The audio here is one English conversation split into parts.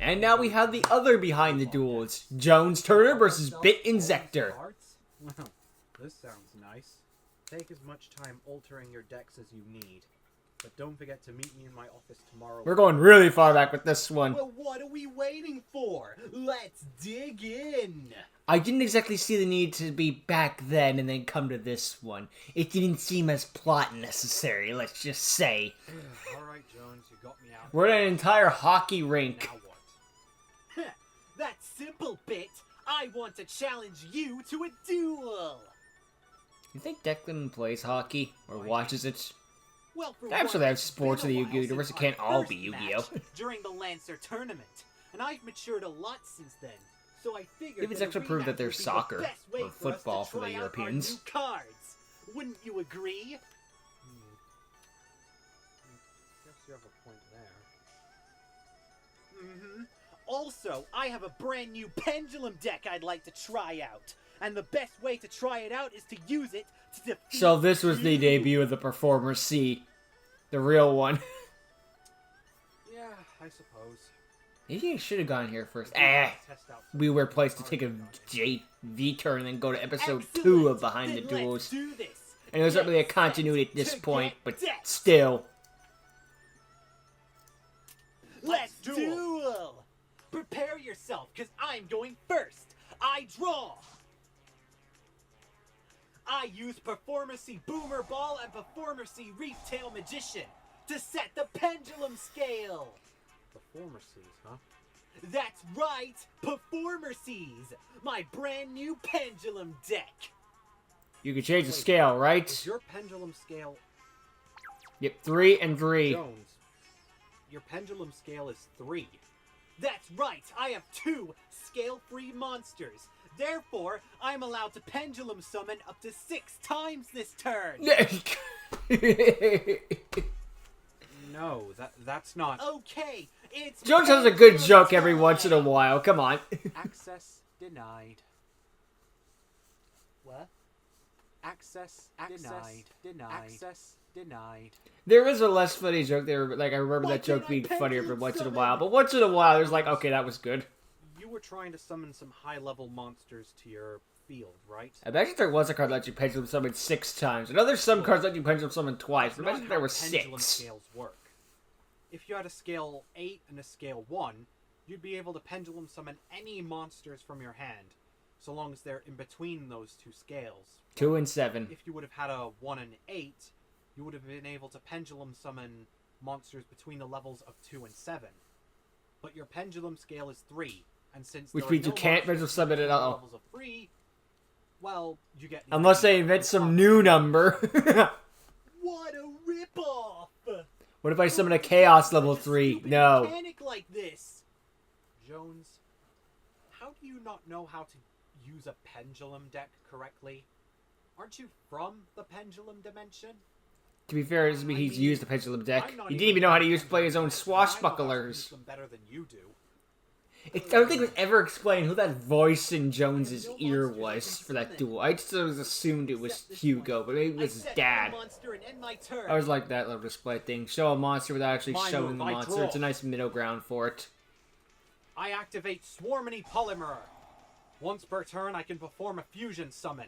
And now we have the other behind the duels. Jones Turner versus Bit Inzektor. Well, this sounds nice. Take as much time altering your decks as you need. But don't forget to meet me in my office tomorrow. We're going really far back with this one. Well, what are we waiting for? Let's dig in. I didn't exactly see the need to be back then and then come to this one. It didn't seem as plot necessary, let's just say. Alright, Jones, you got me out. We're in an entire hockey rink. Now what? That's simple, Bit. I want to challenge you to a duel. You think Declan plays hockey? Or watches it? Well, for I'm sure they have sports in the Yu-Gi-Oh! Yu-Gi-Oh! universe. It can't all be Yu-Gi-Oh! During the Lancer tournament, and I've matured a lot since then. So I figured Maybe it's that actually a proved that rematch there's would be the soccer best way or for us to football for the try out our Europeans. new cards. Wouldn't you agree? Guess you have a point there. Also, I have a brand new pendulum deck I'd like to try out. And the best way to try it out is to use it to defeat So this was the you. debut of the Performer C. The real one. Yeah, I suppose. Maybe you should have gone here first. Test out some We were placed to take a V turn and then go to episode Excellent. 2 of Behind the Then Duels. let's do this. And it was not really a Get continuity at set this to point, get but decked. still. Let's duel! Prepare yourself, because I'm going first. I draw. I use Performacy Boomer Ball and Performacy Reef Tail Magician to set the pendulum scale. Performances, huh? That's right, Performacies, my brand new pendulum deck. You can change the scale, Is right? your pendulum scale... Yep, 3 and 3. Jones, your pendulum scale is 3. That's right, I have 2 scale-free monsters. Therefore, I'm allowed to pendulum summon up to 6 times this turn. No, that's not... Okay, it's Jones has a good pendulum joke every time. once in a while, come on. Access denied. What? Access denied. Access denied. There is a less funny joke there, but like I remember Why that joke can't I being funnier every pendulum once in a summon? while, but once in a while there's like, okay, that was good. You were trying to summon some high-level monsters to your field, right? Imagine there was a card that let you pendulum summon 6 times. I know there's some cards that let you pendulum summon twice, but That's imagine if not there how were pendulum 6. scales work. If you had a scale 8 and a scale 1, you'd be able to pendulum summon any monsters from your hand, so long as they're in between those 2 scales. 2 and 7. If you would have had a 1 and 8, you would have been able to pendulum summon monsters between the levels of 2 and 7. But your pendulum scale is 3, and since Which there are means you no can't monsters pendulum summon between at the all. levels of 3, well, you get Unless they nothing. invent some new number. What a ripoff! What if I summon a Chaos level 3? Stupid No. mechanic like this. Jones, how do you not know how to use a pendulum deck correctly? Aren't you from the pendulum dimension? To be fair, it doesn't mean I he's mean, used the pendulum deck. I'm not He didn't even know how to play his own I know how to use swashbucklers. them better than you do. I don't think it was ever explained who that voice in Jones's ear was for that duel. I just always assumed it was Hugo, but maybe it I was his set dad. one monster and end my turn. I always like that little display thing. Show a monster without actually My showing move, the I monster. draw. It's a nice middle ground for it. I activate Swarmany Polymer. Once per turn, I can perform a fusion summon.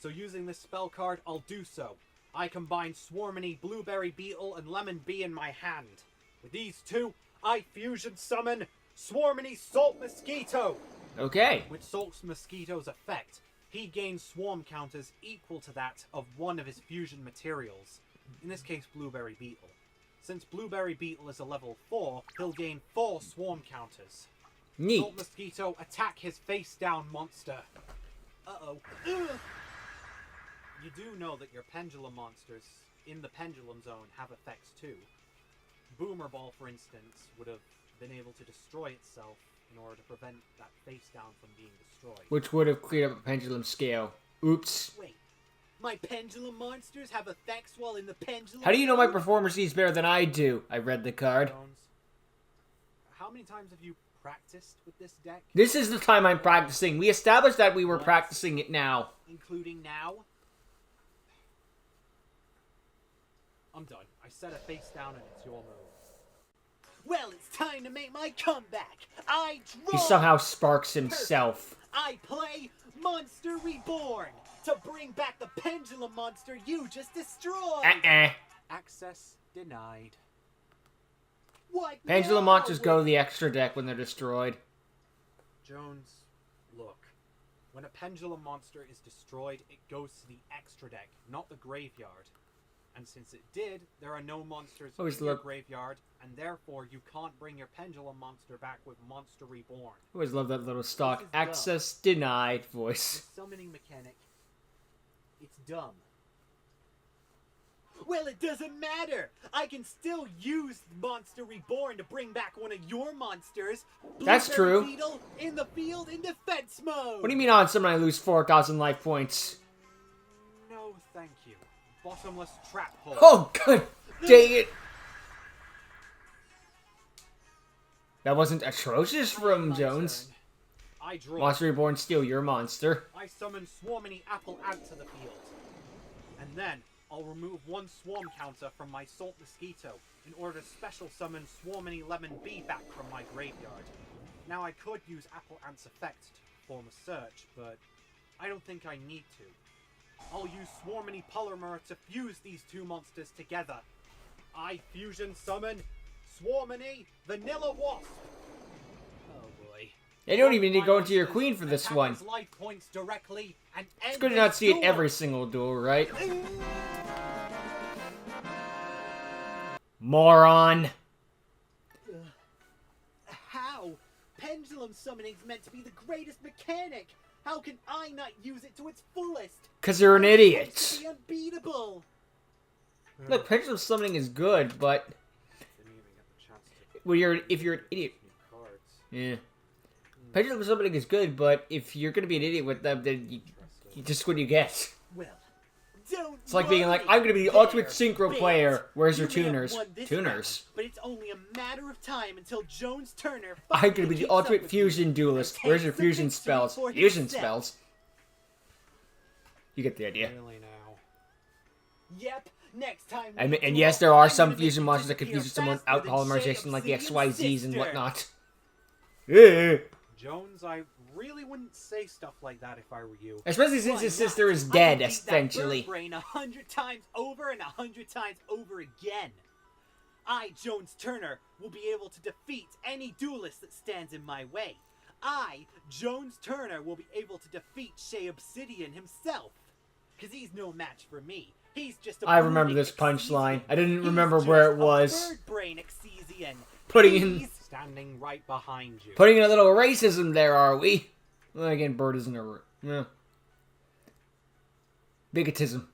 So using this spell card, I'll do so. I combine Swarmany Blueberry Beetle and Lemon Bee in my hand. With these 2, I fusion summon Swarmany Salt Mosquito. Okay. With Salt Mosquito's effect, he gains swarm counters equal to that of one of his fusion materials. In this case, Blueberry Beetle. Since Blueberry Beetle is a level 4, he'll gain 4 swarm counters. Neat. Salt Mosquito, attack his face-down monster. Uh-oh. Ugh. You do know that your pendulum monsters in the pendulum zone have effects too. Boomer Ball, for instance, would have been able to destroy itself in order to prevent that face-down from being destroyed. Which would have cleared up a pendulum scale. Oops. Wait, my pendulum monsters have effects while in the pendulum. How do you know my zone? performer sees better than I do? I read the card. Jones, how many times have you practiced with this deck? This is the time I'm practicing. We established that we were What? practicing it now. Including now? I'm done. I set a face down and it's your move. Well, it's time to make my comeback. I draw. He somehow sparks himself. I play Monster Reborn to bring back the pendulum monster you just destroyed. Access denied. What? Pendulum now? monsters go to the extra deck when they're destroyed. Jones, look. When a pendulum monster is destroyed, it goes to the extra deck, not the graveyard. And since it did, there are no monsters in your graveyard, and therefore you can't bring your pendulum monster back with Monster Reborn. I always love that little stock access denied voice. The summoning mechanic, it's dumb. Well, it doesn't matter. I can still use Monster Reborn to bring back one of your monsters. That's true. Beetle in the field in defense mode. What do you mean on summon I lose 4,000 life points? No, thank you. Bottomless trap hole. Oh, good. Dang it. That wasn't atrocious from Jones. I draw. Monster Reborn, steal your monster. I summon Swarmany Apple Ant to the field. And then, I'll remove one swarm counter from my Salt Mosquito in order to special summon Swarmany Lemon Bee back from my graveyard. Now I could use Apple Ant's effect to perform a search, but I don't think I need to. I'll use Swarmany Polymer to fuse these two monsters together. I fusion summon Swarmany Vanilla Wasp. Oh boy. You don't even need to go into your queen for this one. Life points directly and It's good to not see it every single duel, right? Moron. How? Pendulum summoning's meant to be the greatest mechanic. How can I not use it to its fullest? Because you're an idiot. It's unbeatable. Look, pendulum summoning is good, but well, if you're an idiot, yeah. Pendulum summoning is good, but if you're gonna be an idiot with them, then you just what do you get? Well, don't. It's like being like, I'm gonna be the ultimate synchro player. Where's your tuners? Tuners. But it's only a matter of time until Jones Turner. I'm gonna be the ultimate fusion duelist. Where's your fusion spells? Fusion spells. You get the idea. Really now. Yep. Next time. And yes, there are some fusion monsters that can fuse someone out polymerization, like the XYZs and whatnot. Yeah. Jones, I really wouldn't say stuff like that if I were you. Especially since his sister is dead, essentially. Brain 100 times over and 100 times over again. I, Jones Turner, will be able to defeat any duelist that stands in my way. I, Jones Turner, will be able to defeat Shea Obsidian himself. Because he's no match for me. He's just a I remember this punchline. I didn't remember He's where it just a was. bird brain Exesian. Putting in... He's Standing right behind you. Putting in a little racism there, are we? Well, again, bird isn't a... Yeah. Bigotism.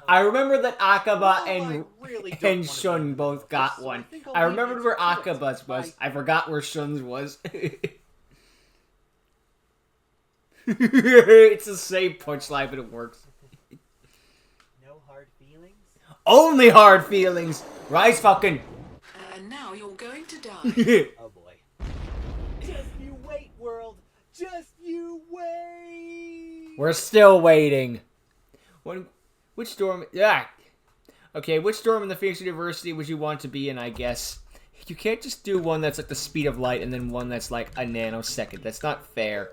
I remember that Akaba and Shun both got one. I remembered where Akaba's was. I forgot where Shun's was. It's the same punchline, but it works. no hard feelings. Only hard feelings! Rise, Falcon! And now you're going to die. Oh boy. Just you wait, world. Just you wait. We're still waiting. Which dorm... Yeah. Okay, which dorm in the Phoenix University would you want to be in, I guess? You can't just do one that's like the speed of light and then one that's like a nanosecond. That's not fair.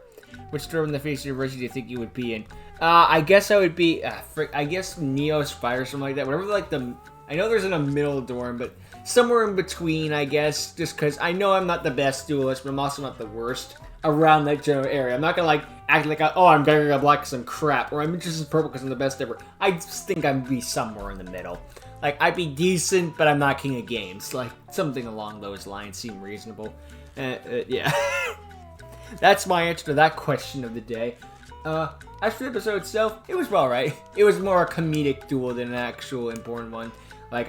Which dorm in the Phoenix University do you think you would be in? I guess I would be... I guess Neo Spire or something like that. Whatever, like, the... I know there's in a middle dorm, but somewhere in between, I guess. Just because I know I'm not the best duelist, but I'm also not the worst around that general area. I'm not gonna, like, act like, I'm Gaga Black because I'm crap, or I'm just as purple because I'm the best ever. I just think I'd be somewhere in the middle. Like, I'd be decent, but I'm not king of games. Like, something along those lines seem reasonable. Yeah. That's my answer to that question of the day. As for the episode itself, it was alright. It was more a comedic duel than an actual important one. Like,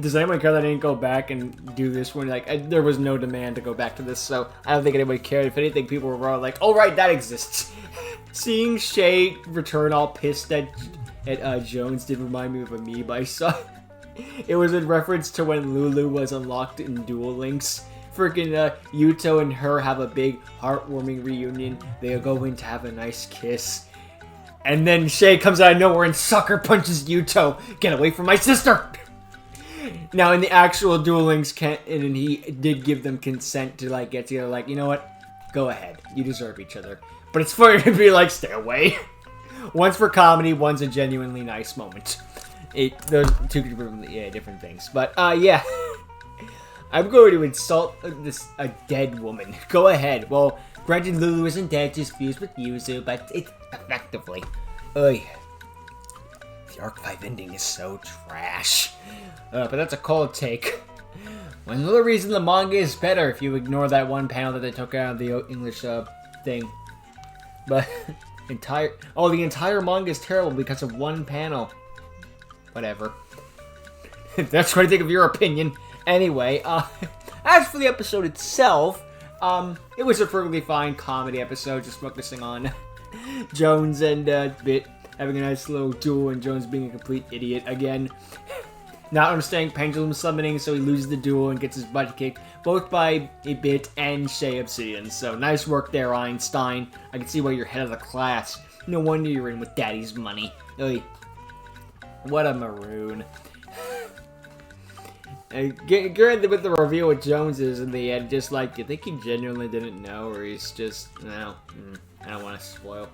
does anyone care that I didn't go back and do this one? Like, there was no demand to go back to this, so I don't think anybody cared. If anything, people were all like, oh right, that exists. Seeing Shay return all pissed at Jones did remind me of a meme I saw. It was in reference to when Lulu was unlocked in Duel Links. Freaking Yuto and her have a big heartwarming reunion. They go in to have a nice kiss. And then Shay comes out of nowhere and sucker punches Yuto. Get away from my sister! Now, in the actual Duel Links, and he did give them consent to, like, get together, like, you know what? Go ahead. You deserve each other. But it's funny to be like, stay away. One's for comedy, one's a genuinely nice moment. Those two could be different things. But, yeah. I'm going to insult a dead woman. Go ahead. Well, granted, Lulu isn't dead, just fused with Yuzu, but it's effectively. Ugh. The Arc 5 ending is so trash. But that's a cold take. Another reason the manga is better if you ignore that one panel that they took out of the English thing. But the entire manga is terrible because of one panel. Whatever. That's what I think of your opinion. Anyway, as for the episode itself, it was a perfectly fine comedy episode, just focusing on Jones and Bit having a nice little duel and Jones being a complete idiot again. Not understanding pendulum summoning, so he loses the duel and gets his butt kicked, both by a Bit and Shay Obsidian. So nice work there, Einstein. I can see why you're head of the class. No wonder you're in with Daddy's money. Oy. What a maroon. Granted, with the reveal with Jones is in the end, just like, do you think he genuinely didn't know, or he's just, no, I don't want to spoil.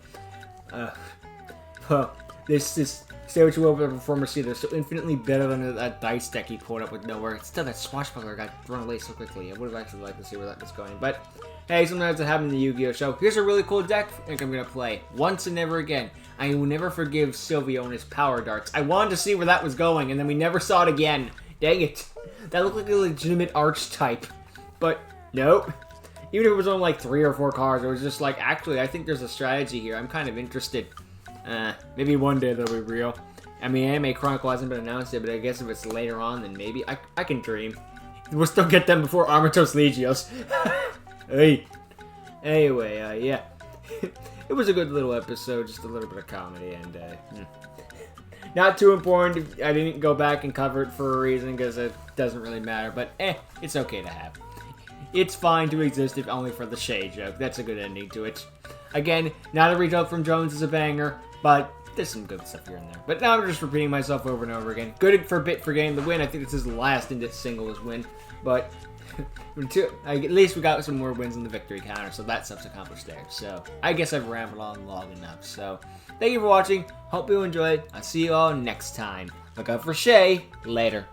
This is, say what you will about the performers see, they're so infinitely better than that dice deck he pulled up with nowhere. Still, that swashbuckler got thrown away so quickly. I would have actually liked to see where that was going, but hey, sometimes it happens in the Yu-Gi-Oh! Show. Here's a really cool deck I think I'm going to play. Once and never again. I will never forgive Silvio and his power darts. I wanted to see where that was going, and then we never saw it again. Dang it. That looked like a legitimate archetype. But, nope. Even if it was only like 3 or 4 cards, it was just like, actually, I think there's a strategy here. I'm kind of interested. Maybe one day they'll be real. I mean, Anime Chronicle hasn't been announced yet, but I guess if it's later on, then maybe. I can dream. We'll still get them before Armatos Legios. Hey. Anyway, yeah. It was a good little episode, just a little bit of comedy, and, not too important. I didn't go back and cover it for a reason, because it doesn't really matter, but, it's okay to have. It's fine to exist, if only for the Shay joke. That's a good ending to it. Again, not every joke from Jones is a banger, but there's some good stuff here and there. But now I'm just repeating myself over and over again. Good for Bit for getting the win. I think this is the last singles win, but at least we got some more wins in the victory counter, so that stuff's accomplished there. So I guess I've rambled on long enough. So thank you for watching. Hope you enjoyed. I'll see you all next time. Look out for Shay. Later.